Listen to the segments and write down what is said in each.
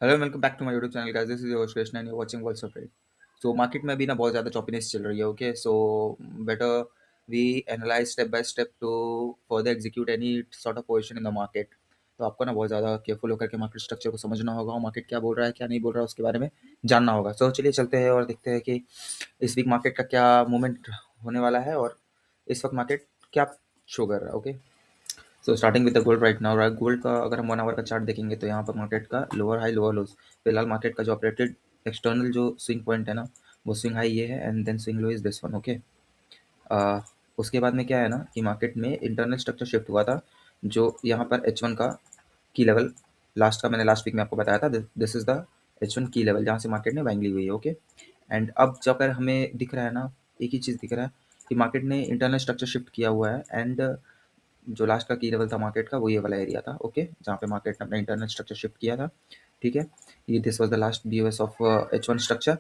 Hello welcome back to my YouTube channel guys, this is your Krishna and you watching worlds of trade. So market में अभी ना बहुत ज़्यादा choppiness चल रही है। Okay, so better we analyse step by step to further execute any sort of position in the market. तो आपको ना बहुत ज़्यादा केयरफुल होकर के मार्केट स्ट्रक्चर को समझना होगा और मार्केट क्या बोल रहा है क्या नहीं बोल रहा है उसके बारे में जानना होगा। सो चलिए चलते हैं और देखते हैं कि इस वीक मार्केट का क्या मूवमेंट होने वाला है और इस वक्त मार्केट क्या शो कर रहा है। Okay, so starting with the gold right now. Right, gold का अगर हम 1 आवर का चार्ट देखेंगे तो यहाँ पर मार्केट का लोअर हाई लोअर लोज, फिलहाल मार्केट का जो ऑपरेटेड एक्सटर्नल जो स्विंग पॉइंट है ना, वो स्विंग हाई ये है and then swing low is this one. Okay, उसके बाद में क्या है ना कि मार्केट में इंटरनल स्ट्रक्चर शिफ्ट हुआ था, जो यहाँ पर H1 का की लेवल लास्ट का मैंने लास्ट वीक में आपको बताया था, दिस इज द H1 की लेवल जहाँ से मार्केट ने बाइंग ली हुई है। ओके, एंड अब जब अगर हमें दिख रहा है ना, एक ही चीज़ दिख रहा है कि मार्केट ने इंटरनल स्ट्रक्चर शिफ्ट किया हुआ है एंड जो लास्ट का की लेवल था मार्केट का वो ये वाला एरिया था। ओके, जहाँ पे मार्केट ने अपना इंटरनल स्ट्रक्चर शिफ्ट किया था। ठीक है, ये this was the last BOS of H1 structure.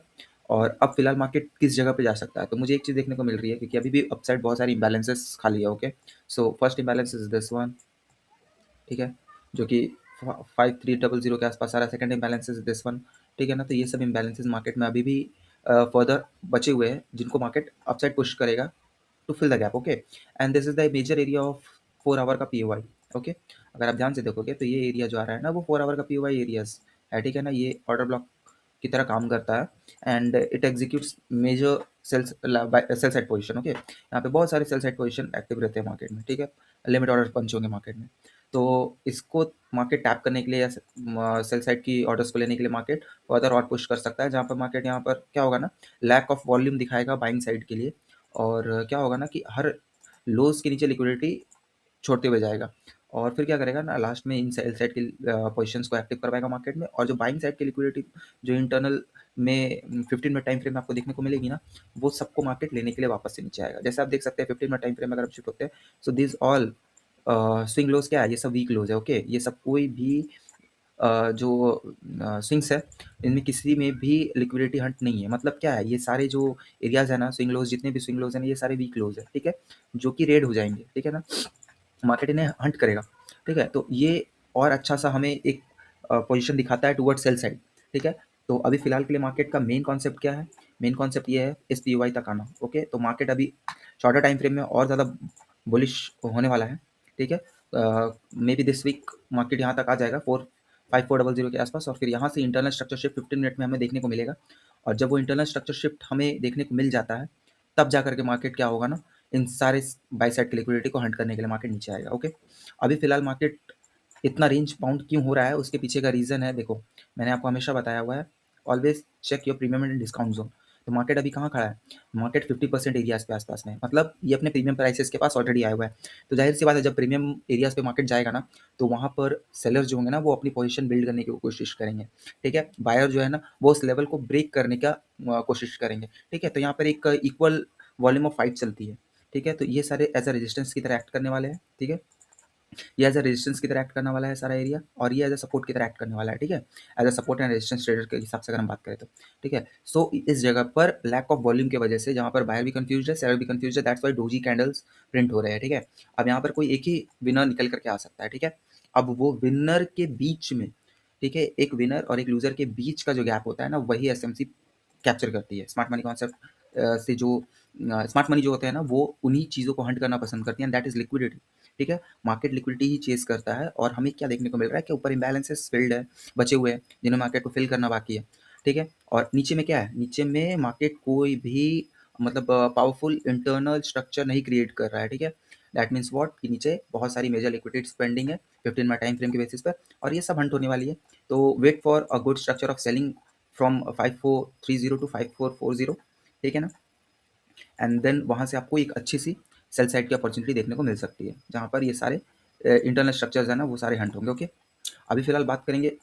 और अब फिलहाल मार्केट किस जगह पे जा सकता है, तो मुझे एक चीज़ देखने को मिल रही है क्योंकि अभी भी अपसाइड बहुत सारी इम्बैलेंसेस खाली है। Okay, so first imbalance is this one. ठीक है, जो कि 5300 के आसपास आ रहा है। Second imbalance is this one. ठीक है ना, तो ये सब इम्बैलेंसेस मार्केट में अभी भी फर्दर बचे हुए हैं जिनको मार्केट अपसाइड पुश करेगा to fill the gap. Okay, and this is the major area of 4 hour का POI। ओके, अगर आप ध्यान से देखोगे तो ये एरिया जो आ रहा है ना वो 4 आवर का POI एरियाज है। ठीक है ना, ये ऑर्डर ब्लॉक की तरह काम करता है and it executes major sells sell side position. Okay, यहाँ पे बहुत सारे सेल साइड पोजीशन एक्टिव रहते हैं मार्केट में। ठीक है, लिमिट ऑर्डर पंच होंगे मार्केट में, तो इसको मार्केट टैप करने के लिए या सेल साइड की ऑर्डर्स को लेने के लिए मार्केट फर्दर और पुश कर सकता है, जहाँ पर मार्केट यहाँ पर क्या होगा ना, लैक ऑफ वॉल्यूम दिखाएगा बाइंग साइड के लिए। और क्या होगा ना कि हर लोज के नीचे लिक्विडिटी छोड़ते हुए जाएगा और फिर क्या करेगा ना, लास्ट में इन सेल साइड की पोजीशंस को एक्टिव करवाएगा मार्केट में। और जो बाइंग साइड की लिक्विडिटी जो इंटरनल में 15 मिनट टाइम फ्रेम में आपको देखने को मिलेगी ना, वो सबको मार्केट लेने के लिए वापस से नीचे आएगा। जैसे आप देख सकते हैं 15 मिनट टाइम फ्रेम में अगर आप शिफ्ट होते हैं, सो दिस ऑल स्विंग लोज क्या है, ये सब वीक लोज है। ओके, ये सब कोई भी जो स्विंग्स है इनमें किसी में भी लिक्विडिटी हंट नहीं है। मतलब क्या है, ये सारे जो एरियाज है ना स्विंग लोज, जितने भी स्विंग लोज है ना, ये सारे वीक लोज है। ठीक है, जो कि रेड हो जाएंगे। ठीक है ना, मार्केट इन्हें हंट करेगा। ठीक है, तो ये और अच्छा सा हमें एक पोजीशन दिखाता है टुवर्ड सेल साइड। ठीक है, तो अभी फिलहाल के लिए मार्केट का मेन कॉन्सेप्ट क्या है, मेन कॉन्सेप्ट ये है इस POI तक आना। ओके, तो मार्केट अभी शॉर्टर टाइम फ्रेम में और ज़्यादा बुलिश होने वाला है। ठीक है, maybe this week market यहाँ तक आ जाएगा 45400 के आसपास, और फिर यहाँ से इंटरनल स्ट्रक्चर शिफ्ट 15 मिनट में हमें देखने को मिलेगा। और जब वो इंटरनल स्ट्रक्चर शिफ्ट हमें देखने को मिल जाता है, तब जा करके मार्केट क्या होगा ना, इन सारे बाई साइड की लिक्विडिटी को हंट करने के लिए मार्केट नीचे आएगा। ओके, अभी फिलहाल मार्केट इतना रेंज बाउंड क्यों हो रहा है, उसके पीछे का रीज़न है, देखो मैंने आपको हमेशा बताया हुआ है, always check your premium and discount zone. तो मार्केट अभी कहाँ खड़ा है, मार्केट 50% एरियाज के आसपास में है, मतलब ये अपने प्रीमियम प्राइसेस के पास ऑलरेडी आया हुआ है। तो जाहिर सी बात है, जब प्रीमियम एरियाज पे मार्केट जाएगा ना, तो वहाँ पर सेलर जो होंगे ना वो अपनी पोजीशन बिल्ड करने की कोशिश करेंगे। ठीक है, बायर जो है ना वो उस लेवल को ब्रेक करने का कोशिश करेंगे। ठीक है, तो यहाँ पर एक इक्वल वॉल्यूम ऑफ फाइट चलती है। ठीक है, तो ये सारे एज अ रेजिस्टेंस की तरह एक्ट करने वाले हैं। ठीक है, ये एज अ रेजिस्टेंस की तरह एक्ट करने वाला है सारा एरिया, और ये एज अ सपोर्ट की तरह एक्ट करने वाला है। ठीक है, as a support and resistance trader के हिसाब से अगर हम बात करें तो। ठीक है, सो इस जगह पर लैक ऑफ वॉल्यूम की वजह से जहाँ पर बायर भी कंफ्यूज है, सेलर भी कंफ्यूज है, that's why doji candles print हो रहे हैं। ठीक है, अब यहाँ पर कोई एक ही विनर निकल करके आ सकता है। ठीक है, अब वो विनर के बीच में, ठीक है, एक विनर और एक लूजर के बीच का जो गैप होता है ना, वही SMC कैप्चर करती है। स्मार्ट मनी कॉन्सेप्ट से जो स्मार्ट मनी जो होते हैं ना, वो उन्हीं चीज़ों को हंट करना पसंद करती हैं, दैट इज लिक्विडिटी। ठीक है, मार्केट लिक्विडिटी ही चेस करता है, और हमें क्या देखने को मिल रहा है कि ऊपर इम्बैलेंसेस फिल्ड है, बचे हुए हैं, जिन्हें मार्केट को फिल करना बाकी है। ठीक है, और नीचे में क्या है, नीचे में मार्केट कोई भी मतलब पावरफुल इंटरनल स्ट्रक्चर नहीं क्रिएट कर रहा है। ठीक है, दैट मीन्स वॉट कि नीचे बहुत सारी मेजर लिक्विडिटी पेंडिंग है 15 मिनट टाइम फ्रेम के बेसिस पर, और ये सब हंट होने वाली है। तो wait for a good structure of selling from 5430 to 5440। ठीक है ना, एंड देन वहाँ से आपको एक अच्छी सी सेल साइड की अपॉर्चुनिटी देखने को मिल सकती है, जहाँ पर ये सारे इंटरनल स्ट्रक्चर्स है ना वो सारे हंट होंगे। ओके, अभी फिलहाल बात करेंगे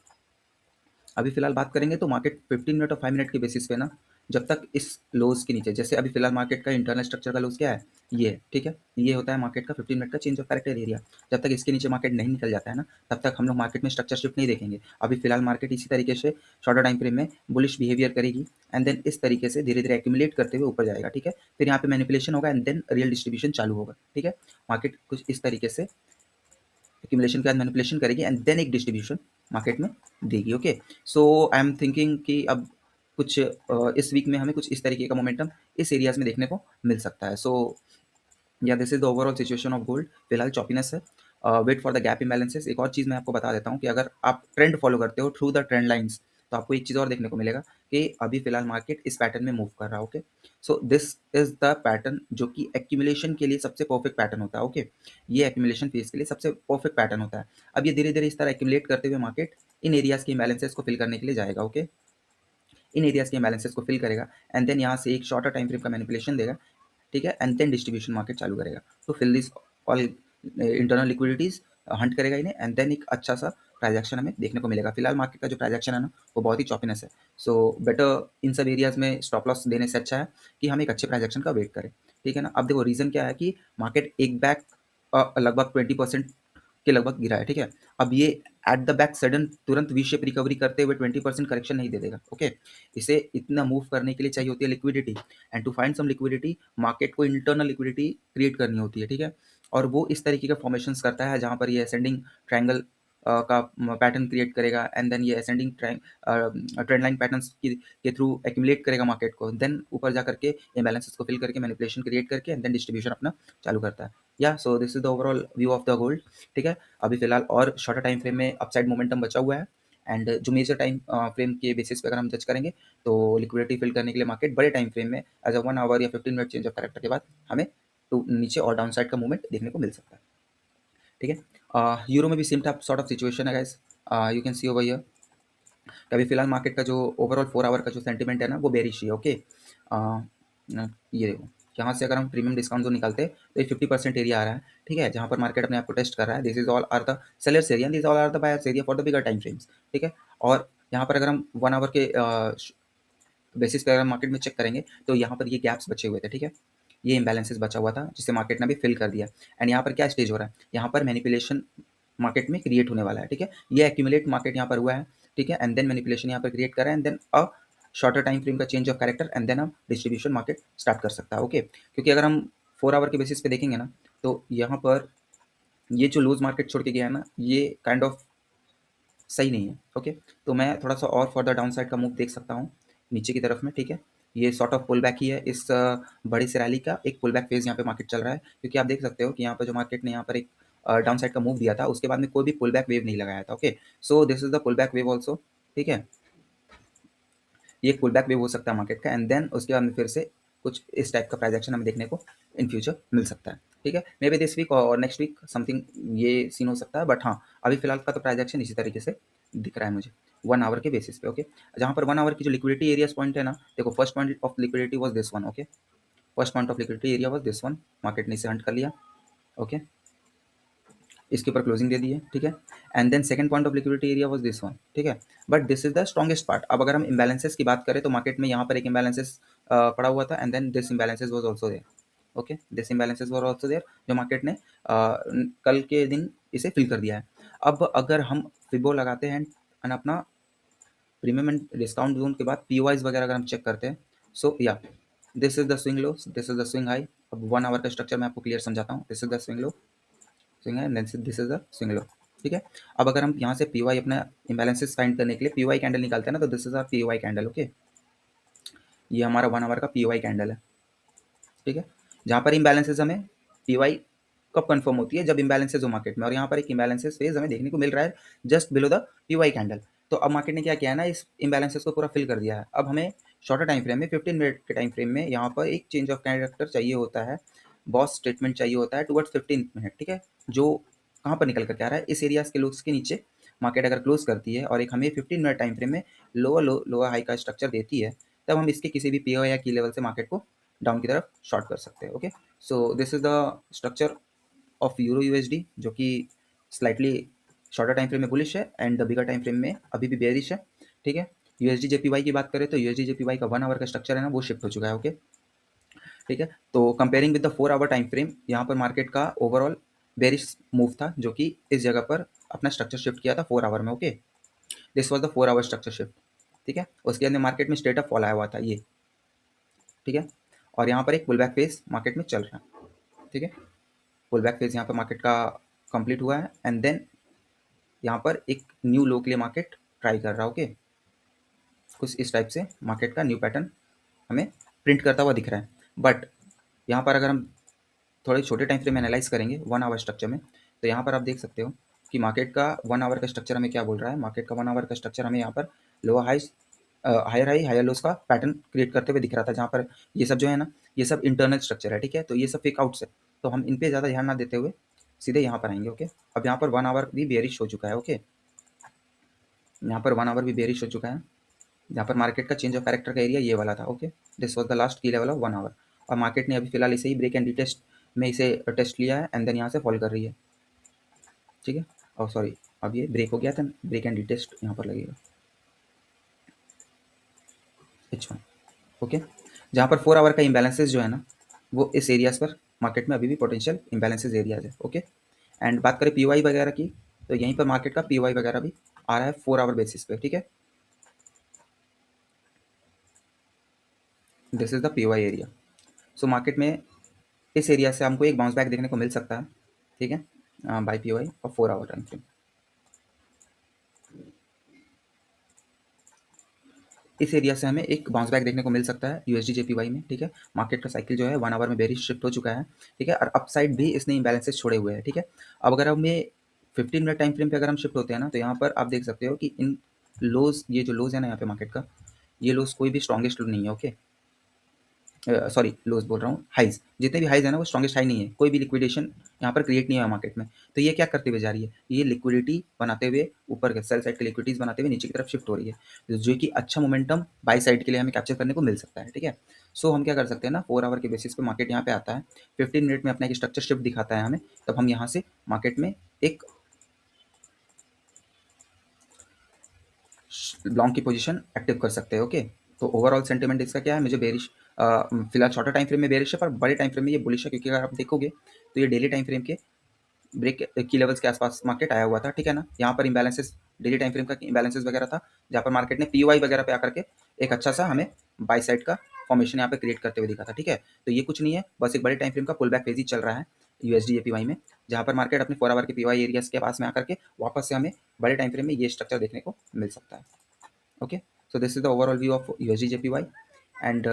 अभी फिलहाल बात करेंगे तो मार्केट 15 मिनट और 5 मिनट के बेसिस पे ना, जब तक इस लोज के नीचे, जैसे अभी फिलहाल मार्केट का इंटरनल स्ट्रक्चर का लोज क्या है, ये है। ठीक है, ये होता है मार्केट का 15 मिनट का चेंज ऑफ कैरेक्टर एरिया। जब तक इसके नीचे मार्केट नहीं निकल जाता है ना, तब तक हम लोग मार्केट में स्ट्रक्चर शिफ्ट नहीं देखेंगे। अभी फिलहाल मार्केट इसी तरीके से शॉर्टर टाइम फ्रेम में बुलिश बिहेवियर करेगी, एंड देन इस तरीके से धीरे धीरे एक्यूमुलेट करते हुए ऊपर जाएगा। ठीक है, फिर यहाँ पे मैनिपुलेशन होगा एंड देन रियल डिस्ट्रीब्यूशन चालू होगा। ठीक है, मार्केट कुछ इस तरीके से एक्यूमुलेशन के बाद मैनिपुलेशन करेगी एंड देन एक डिस्ट्रीब्यूशन मार्केट में देगी। Okay, so I am thinking कि अब कुछ इस वीक में हमें कुछ इस तरीके का मोमेंटम इस एरियाज में देखने को मिल सकता है। So yeah this is the overall situation of gold. फिलहाल चॉपीनेस है, wait for the gap imbalances. एक और चीज़ मैं आपको बता देता हूँ कि अगर आप ट्रेंड फॉलो करते हो थ्रू द ट्रेंड लाइंस, तो आपको एक चीज़ और देखने को मिलेगा कि अभी फिलहाल मार्केट इस पैटर्न में मूव कर रहा है। Okay, so this is the pattern जो कि एक्यूमुलेशन के लिए सबसे परफेक्ट पैटर्न होता है। ओके, ये एक्यूमुलेशन फेज के लिए सबसे परफेक्ट पैटर्न होता है। अब ये धीरे धीरे इस तरह एक्यूमुलेट करते हुए मार्केट इन एरियाज के इम्बैलेंसेस को फिल करने के लिए जाएगा। ओके, इन एरियाज के इम्बैलेंसेस को फिल करेगा एंड देन यहाँ से एक शॉर्टर टाइम फ्रेम का मैनिपुलेशन देगा, ठीक है, एंड देन डिस्ट्रीब्यूशन मार्केट चालू करेगा तो fill this all internal liquidities hunt करेगा इन्हें एंड देन एक अच्छा सा ट्रांजैक्शन हमें देखने को मिलेगा। फिलहाल मार्केट का जो ट्रांजैक्शन है ना वो बहुत ही चॉपीनेस है। सो बेटर इन सब एरियाज में स्टॉप लॉस देने से अच्छा है कि हम एक अच्छे ट्रांजैक्शन का वेट करें, ठीक है ना। अब देखो रीज़न क्या है कि मार्केट एक बैक लगभग 20% के लगभग गिरा है, ठीक है। अब ये एट द बैक सडन तुरंत वी शेप रिकवरी करते हुए 20% करेक्शन नहीं दे देगा। ओके, इसे इतना मूव करने के लिए चाहिए होती है liquidity, and to find some liquidity market को इंटरनल लिक्विडिटी क्रिएट करनी होती है, ठीक है। और वो इस तरीके का फॉर्मेशंस करता है जहाँ पर ये असेंडिंग ट्रायंगल का पैटर्न क्रिएट करेगा एंड देन ये असेंडिंग ट्रेंड लाइन पैटर्न्स के थ्रू एक्यूमुलेट करेगा मार्केट को, देन ऊपर जा करके इम्बैलेंसेस को फिल करके मैनिपुलेशन क्रिएट करके एंड देन डिस्ट्रीब्यूशन अपना चालू करता है। या सो this is the overall view of the gold, ठीक है। अभी फिलहाल और शॉर्टर टाइम फ्रेम में अपसाइड मोमेंटम बचा हुआ है एंड जो मेजर टाइम फ्रेम के बेसिस पे अगर हम जज करेंगे तो लिक्विडिटी फिल करने के लिए मार्केट बड़े टाइम फ्रेम में एज अ 1 आवर या 15 मिनट चेंज ऑफ कैरेक्टर के बाद हमें तो नीचे और डाउन साइड का मूवमेंट देखने को मिल सकता है, ठीक है। यूरो में भी same type sort of situation है guys, you can see over here. अभी फिलहाल मार्केट का जो ओवरऑल 4 आवर का जो सेंटीमेंट है ना वो बेरिश ही है। ओके, ये देखो यहाँ से अगर हम प्रीमियम डिस्काउंट जो निकालते हैं तो ये 50% एरिया आ रहा है, ठीक है, जहाँ पर मार्केट अपने आप को टेस्ट कर रहा है। This is all are the sellers area, this all are the buyers area for the bigger time frames, ठीक है। और यहाँ पर अगर हम 1 आवर के बेसिस पे अगर मार्केट में चेक करेंगे तो यहाँ पर ये गैप्स बचे हुए थे, ठीक है, ये इम्बैलेंसेस बचा हुआ था जिसे मार्केट ने भी फिल कर दिया। एंड यहाँ पर क्या स्टेज हो रहा है, यहाँ पर मैनिपुलेशन मार्केट में क्रिएट होने वाला है, ठीक है। ये एक्यूमुलेट मार्केट यहाँ पर हुआ है, ठीक है, एंड देन मैनिपुलेशन यहाँ पर क्रिएट कर रहा है and then a shorter time frame का change of character and then हम डिस्ट्रीब्यूशन मार्केट स्टार्ट कर सकता है। ओके, क्योंकि अगर हम 4 आवर के बेसिस पे देखेंगे ना तो यहाँ पर ये जो लूज मार्केट छोड़ के गया है ना ये काइंड ऑफ सही नहीं है। ओके, तो मैं थोड़ा सा और फर्दर डाउन साइड का मूव देख सकता हूँ नीचे की तरफ में, ठीक है। ये सॉर्ट ऑफ पुल बैक ही है, इस बड़ी से रैली का एक पुल बैक फेज यहाँ पे मार्केट चल रहा है, क्योंकि आप देख सकते हो कि यहाँ पर जो मार्केट ने यहाँ पर एक डाउन साइड का मूव दिया था उसके बाद में कोई भी पुल बैक वेव नहीं लगाया था। Okay, so this is the pull back wave also, ठीक है, ये एक पुल बैक वेव हो सकता है मार्केट का एंड देन उसके बाद में फिर से कुछ इस टाइप का ट्रांजैक्शन हमें देखने को इन फ्यूचर मिल सकता है, ठीक है। मे बी दिस वीक और नेक्स्ट वीक समथिंग ये सीन हो सकता है, बट हाँ अभी फिलहाल का तो ट्रांजैक्शन इसी तरीके से दिख रहा है मुझे 1 आवर के बेसिस पे। ओके, जहाँ पर 1 आवर की जो लिक्विडिटी एरियाज पॉइंट है ना, देखो first point of liquidity was this one. Okay, first point of liquidity area was this one, market ने इसे हंट कर लिया। ओके, इसके ऊपर क्लोजिंग दे दी है, ठीक है, and then second point of liquidity area was this one, ठीक है, but this is the strongest part. अब अगर हम इम्बैलेंसेस की बात करें तो मार्केट में यहाँ पर एक इम्बैलेंसेस पड़ा हुआ था and then this imbalances was also there. Okay, this imbalances were also there जो मार्केट ने कल के दिन इसे फिल कर दिया है। अब अगर हम फिबो लगाते हैं एंड अपना प्रीमियम एंड डिस्काउंट जोन के बाद पीओआईज वगैरह अगर हम चेक करते हैं, सो yeah this is the swing low, this is the swing high. अब 1 आवर का स्ट्रक्चर मैं आपको क्लियर समझाता हूँ। This is the swing low, swing है, this is the swing low, ठीक है। अब अगर हम यहाँ से पी वाई अपना इम्बैलेंसेस फाइंड करने के लिए पी वाई कैंडल निकालते हैं ना तो this is our P Y candle. Okay, ये हमारा 1 आवर का पी वाई कैंडल है, ठीक है, जहाँ पर इम्बैलेंसेस हमें पी वाई कब कंफर्म होती है, जब इम्बैलेंसेस हो मार्केट में, और यहाँ पर एक इम्बैलेंसेस फेज हमें देखने को मिल रहा है just below the P Y candle. तो अब मार्केट ने क्या किया है ना, इस इम्बैलेंसेस को पूरा फिल कर दिया है। अब हमें शॉर्टर टाइम फ्रेम में 15 मिनट के टाइम फ्रेम में यहाँ पर एक चेंज ऑफ कैरेक्टर चाहिए होता है, बॉस स्टेटमेंट चाहिए होता है टुवर्ड्स 15 मिनट, ठीक है, जो कहाँ पर निकल करके आ रहा है, इस एरियाज के लोग्स के नीचे मार्केट अगर क्लोज करती है और एक हमें 15 मिनट टाइम फ्रेम में लोअर हाई का स्ट्रक्चर देती है, तब हम इसके किसी भी पी या की लेवल से मार्केट को डाउन की तरफ शॉर्ट कर सकते हैं। Okay, so this is the structure of euro USD जो कि स्लाइटली शॉर्टर टाइम फ्रेम में बुलिश है and the bigger time frame में अभी भी बेयरिश है, ठीक है। यूएसडी जेपीवाई की बात करें तो यूएसडी जेपीवाई का 1 आवर का स्ट्रक्चर है ना वो शिफ्ट हो चुका है। ओके, ठीक है, तो comparing with the 4 hour time frame यहाँ पर मार्केट का ओवरऑल बेरिश मूव था जो कि इस जगह पर अपना स्ट्रक्चर शिफ्ट किया था 4 आवर में। Okay, this was the 4 hour structure shift, ठीक है, उसके अंदर मार्केट में स्ट्रेट अप फॉल आया हुआ था ये, ठीक है, और यहाँ पर एक पुल बैक फेज मार्केट में चल रहा है, ठीक है, पुल बैक फेज यहाँ पर मार्केट का कंप्लीट हुआ है एंड देन यहाँ पर एक न्यू लो के लिए मार्केट ट्राई कर रहा है। ओके, कुछ इस टाइप से मार्केट का न्यू पैटर्न हमें प्रिंट करता हुआ दिख रहा है। बट यहाँ पर अगर हम थोड़े छोटे टाइम फ्रेम में एनालाइज करेंगे 1 आवर स्ट्रक्चर में, तो यहाँ पर आप देख सकते हो कि मार्केट का 1 आवर का स्ट्रक्चर हमें क्या बोल रहा है। मार्केट का 1 आवर का स्ट्रक्चर हमें यहाँ पर lower highs, higher high, higher lows का पैटर्न क्रिएट करते हुए दिख रहा था, जहाँ पर ये सब जो है ना, ये सब इंटरनल स्ट्रक्चर है। ठीक है, तो ये सब फेक आउट्स है, तो हम इन पे ज़्यादा ध्यान ना देते हुए सीधे यहाँ पर आएंगे। ओके, अब यहाँ पर 1 आवर भी बेरिश हो चुका है। ओके, यहाँ पर 1 आवर भी बेरिश हो चुका है। यहाँ पर मार्केट का चेंज ऑफ कैरेक्टर का एरिया ये वाला था। Okay, this was the last की लेवल ऑफ 1 आवर, और मार्केट ने अभी फिलहाल इसे ही ब्रेक एंड टेस्ट में इसे टेस्ट लिया है एंड देन यहाँ से फॉल कर रही है। ठीक है, और सॉरी, अब ये ब्रेक हो गया था, ब्रेक एंड टेस्ट यहाँ पर लगेगा H1। ओके, जहाँ पर 4 आवर का इम्बैलेंसेस जो है ना, वो इस एरियाज पर मार्केट में अभी भी पोटेंशियल इम्बैलेंसेस एरियाज है। ओके, एंड बात करें पीवाई वगैरह की, तो यहीं पर मार्केट का पीवाई वगैरह भी आ रहा है 4 आवर बेसिस पे। ठीक है, this is the P Y area. So market में इस एरिया से हमको एक बाउंस बैक देखने को मिल सकता है। ठीक है, बाय पीवाई और 4 आवर टाइम फ्रेम। इस एरिया से हमें एक बाउंस बैक देखने को मिल सकता है यूएसडी जेपीवाई में। ठीक है, मार्केट का साइकिल जो है 1 आवर में बेरिश शिफ्ट हो चुका है। ठीक है, और अपसाइड भी इसने इम्बैलेंसेस छोड़े हुए हैं। ठीक है, अब अगर हमें 15 मिनट टाइम फ्रेम पे अगर हम शिफ्ट होते हैं ना, तो यहाँ पर आप देख सकते हो कि इन लोज, ये जो लोज है ना यहाँ पे मार्केट का, ये लोज कोई भी स्ट्रॉन्गेस्ट लो नहीं है। ओके, सॉरी, लोज बोल रहा हूँ, हाइज, जितने भी हाइज है ना वो स्ट्रॉन्गेस्ट हाई नहीं है, कोई भी लिक्विडेशन यहाँ पर क्रिएट नहीं हुआ मार्केट में। तो ये क्या करते हुए जा रही है, ये लिक्विडिटी बनाते हुए ऊपर के सेल साइड की लिक्विडिटीज बनाते हुए नीचे की तरफ शिफ्ट हो रही है, जो कि अच्छा मोमेंटम बाई साइड के लिए हमें कैप्चर करने को मिल सकता है। ठीक है, सो हम क्या कर सकते हैं ना, 4 आवर के बेसिस पे मार्केट यहाँ पे आता है, 15 मिनट में अपना एक स्ट्रक्चर शिफ्ट दिखाता है हमें, तब हम यहाँ से मार्केट में एक लॉन्ग की पोजीशन एक्टिव कर सकते हैं। ओके, तो ओवरऑल सेंटिमेंट इसका क्या है, मुझे बेरिश, फिलहाल शॉर्टर टाइम फ्रेम में बेरिश है, पर बड़े टाइम फ्रेम में ये बुलिश है, क्योंकि अगर आप देखोगे तो ये डेली टाइम फ्रेम के ब्रेक की लेवल्स के आसपास मार्केट आया हुआ था। ठीक है ना, यहाँ पर इम्बैलेंसेस, डेली टाइम फ्रेम का इम्बैलेंसेस वगैरह था, जहाँ पर मार्केट ने पीवाई वगैरह पे आकर के एक अच्छा सा हमें बाई साइड का फॉर्मेशन यहाँ पे क्रिएट करते हुए दिखा था। ठीक है, तो ये कुछ नहीं है, बस एक बड़े टाइम फ्रेम का पुल बैक फेज ही चल रहा है यूएसडी एपीवाई में, जहाँ पर मार्केट अपने 4 आवर के पीवाई एरियाज के पास में आकर के वापस से हमें बड़े टाइम फ्रेम में ये स्ट्रक्चर देखने को मिल सकता है। Okay, so this is the overall view of USD JPY. And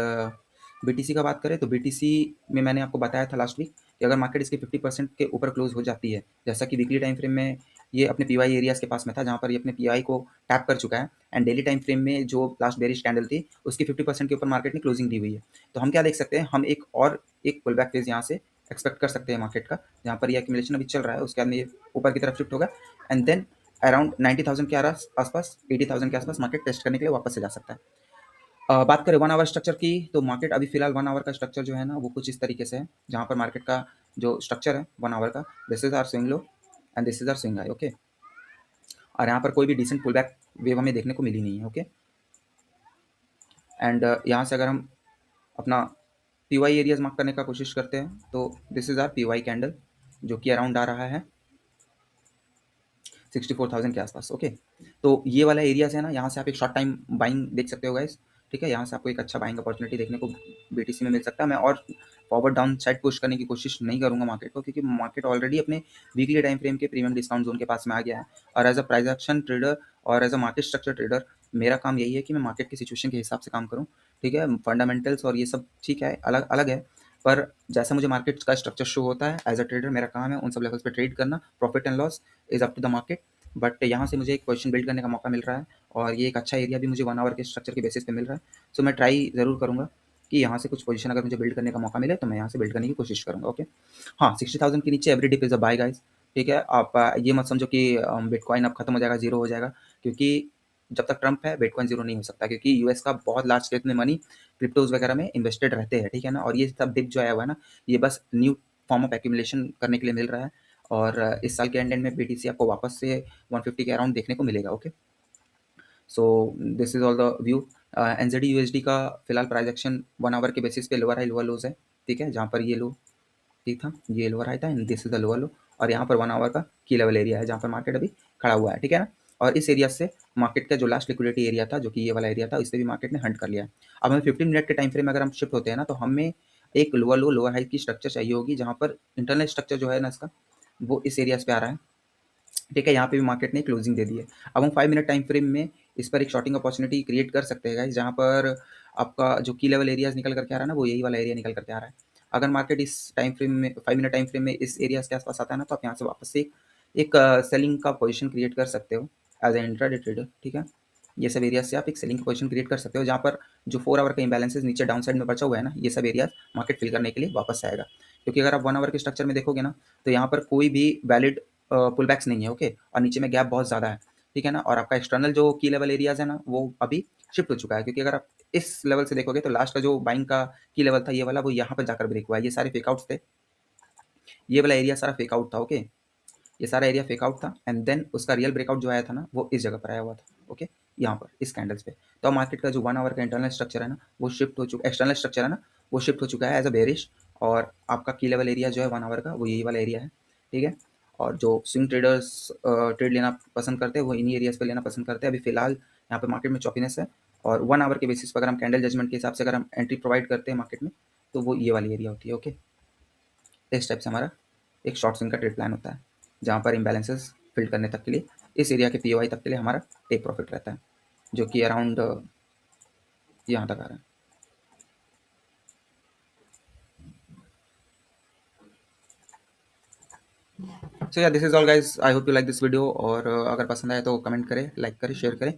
BTC का बात करें तो बीटीसी में मैंने आपको बताया था लास्ट वीक कि अगर मार्केट इसके 50% के ऊपर क्लोज हो जाती है, जैसा कि वीकली टाइम फ्रेम में ये अपने पीवाई एरियाज के पास में था, जहाँ पर ये अपने पीआई को टैप कर चुका है, एंड डेली टाइम फ्रेम में जो लास्ट बेरिश कैंडल थी उसकी 50% के ऊपर मार्केट ने क्लोजिंग दी हुई है, तो हम क्या देख सकते हैं, हम एक और एक पुल बैक फेज यहाँ से एक्सपेक्ट कर सकते हैं मार्केट का, जहाँ पर ये एक्यूमुलेशन अभी चल रहा है, उसके बाद में ये ऊपर की तरफ शिफ्ट होगा एंड देन अराउंड 90,000 के आसपास, 80,000 के आसपास मार्केट टेस्ट करने के लिए वापस से जा सकता है। बात करें 1 आवर स्ट्रक्चर की, तो मार्केट अभी फिलहाल 1 आवर का स्ट्रक्चर जो है ना, वो कुछ इस तरीके से है, जहाँ पर मार्केट का जो स्ट्रक्चर है 1 आवर का, this is our swing low and this is our swing high. Okay, और यहाँ पर कोई भी डिसेंट पुल बैक वेव हमें देखने को मिली नहीं है। ओके, एंड यहाँ से अगर हम अपना पीवाई एरियाज मार्क करने का कोशिश करते हैं, तो this is our P Y candle, जो कि अराउंड आ रहा है 64,000 के आसपास। ओके, तो ये वाला एरियाज है ना, यहाँ से आप एक शॉर्ट टाइम बाइंग देख सकते हो गाइस। ठीक है, यहाँ से आपको एक अच्छा बाइंग अपॉर्चुनिटी देखने को बीटीसी में मिल सकता है। मैं और फॉरवर्ड डाउन साइड पुश करने की कोशिश नहीं करूंगा मार्केट को, क्योंकि मार्केट ऑलरेडी अपने वीकली टाइम फ्रेम के प्रीमियम डिस्काउंट जोन के पास में आ गया है, और as a price action trader और as a market structure trader मेरा काम यही है कि मैं मार्केट की सिचुएशन के हिसाब से काम करूँ। ठीक है, फंडामेंटल्स और ये सब ठीक है, अलग अलग है, पर जैसा मुझे मार्केट का स्ट्रक्चर शो होता है एज अ ट्रेडर, मेरा काम है उन सब लेवल्स पे ट्रेड करना, profit and loss is up to the market. But यहाँ से मुझे एक पोजीशन बिल्ड करने का मौका मिल रहा है, और ये एक अच्छा एरिया भी मुझे 1 आवर के स्ट्रक्चर के बेसिस पे मिल रहा है, सो मैं ट्राई ज़रूर करूँगा कि यहाँ से कुछ पोजीशन अगर मुझे बिल्ड करने का मौका मिले तो मैं यहाँ से बिल्ड करने की कोशिश करूँगा। ओके, हाँ, 60,000 के नीचे every dip is a buy guys. ठीक है, आप ये मत समझो कि बिटकॉइन अब खत्म हो जाएगा, जीरो हो जाएगा, क्योंकि जब तक ट्रंप है बिटकॉइन जीरो नहीं हो सकता, क्योंकि यूएस का बहुत लार्ज स्केल में मनी क्रिप्टोज वगैरह में इन्वेस्टेड रहते हैं। ठीक है ना, और ये सब डिप जो आया हुआ है ना, ये बस न्यू फॉर्म ऑफ एक्यूमुलेशन करने के लिए मिल रहा है, और इस साल के एंड में बीटीसी आपको वापस से 150 के अराउंड देखने को मिलेगा। Okay, so this is all the view. NZD USD का फिलहाल प्राइस एक्शन 1 आवर के बेसिस पे लोअर हाई लोअर लोज है। ठीक है, जहाँ पर ये लो ठीक था, ये लोअर हाई था and this is the lower लो, और यहाँ पर 1 आवर का की लेवल एरिया है, जहाँ पर मार्केट अभी खड़ा हुआ है। ठीक है ना, और इस एरिया से मार्केट का जो लास्ट लिक्विडिटी एरिया था, जो कि ये वाला एरिया था, इससे भी मार्केट ने हंट कर लिया है। अब हमें 15 मिनट के टाइम फ्रेम में अगर हम शिफ्ट होते हैं ना, तो हमें एक लोअर लो लोअर हाई की स्ट्रक्चर चाहिए होगी, जहाँ पर इंटरनल स्ट्रक्चर जो है ना इसका, वो इस एरियाज पे आ रहा है, ठीक है, यहाँ पे भी मार्केट ने क्लोजिंग दे दी है। अब हम 5 मिनट टाइम फ्रेम में इस पर एक शॉर्टिंग अपॉर्चुनिटी क्रिएट कर सकते हैं गाइस, जहाँ पर आपका जो की लेवल एरियाज निकल करके आ रहा है ना, वो यही वाला एरिया निकल करके आ रहा है। अगर मार्केट इस टाइम फ्रेम में 5 मिनट टाइम फ्रेम में इस एरियाज के आसपास आता है ना, तो आप यहाँ से वापस से एक सेलिंग का पोजिशन क्रिएट कर सकते हो एज ए इंट्राडे ट्रेडर। ठीक है, ये सब एरियाज से आप एक सेलिंग पोजिशन क्रिएट कर सकते हो, जहाँ पर जो 4 आवर का इम्बैलेंसेज नीचे डाउन साइड में बचा हुआ है ना, ये सब एरियाज मार्केट फिल करने के लिए वापस आएगा। क्योंकि अगर आप 1 आवर के स्ट्रक्चर में देखोगे ना, तो यहाँ पर कोई भी वैलिड पुल बैक्स नहीं है। ओके, और नीचे में गैप बहुत ज़्यादा है। ठीक है ना, और आपका एक्सटर्नल जो की लेवल एरियाज है ना, वो अभी शिफ्ट हो चुका है। क्योंकि अगर आप इस लेवल से देखोगे तो लास्ट का जो बाइंग का की लेवल था ये वाला, वो यहाँ पर जाकर ब्रेक हुआ है। ये सारे फेकआउट्स थे, ये वाला एरिया सारा फेकआउट था। ओके, ये सारा एरिया फेकआउट था एंड देन उसका रियल ब्रेकआउट जो आया था ना, वो इस जगह पर आया हुआ था। ओके, यहाँ पर इस कैंडल्स पे। तो मार्केट का जो 1 आवर का इंटरनल स्ट्रक्चर है ना, वो शिफ्ट हो चुका, एक्सटर्नल स्ट्रक्चर है ना, वो शिफ्ट हो चुका है एज अ बेरिश। और आपका की लेवल एरिया जो है 1 आवर का, वो यही वाला एरिया है। ठीक है, और जो स्विंग ट्रेडर्स ट्रेड लेना पसंद करते हैं, वो इन्हीं एरियाज पे लेना पसंद करते हैं। अभी फिलहाल यहाँ पे मार्केट में चॉपीनेस है, और 1 आवर के बेसिस पर अगर हम कैंडल जजमेंट के हिसाब से अगर हम एंट्री प्रोवाइड करते हैं मार्केट में, तो वो ये वाली एरिया होती है। ओके, इस टाइप से हमारा एक शॉर्ट स्विंग का ट्रेड प्लान होता है, जहाँ पर इम्बैलेंसेस फिल्ड करने तक के लिए इस एरिया के पीओआई तक के लिए हमारा टेक प्रॉफिट रहता है, जो कि अराउंड यहाँ तक आ रहा है। So yeah this is all guys, I hope you like this video. और अगर पसंद आए तो कमेंट करें, लाइक करें, शेयर करें।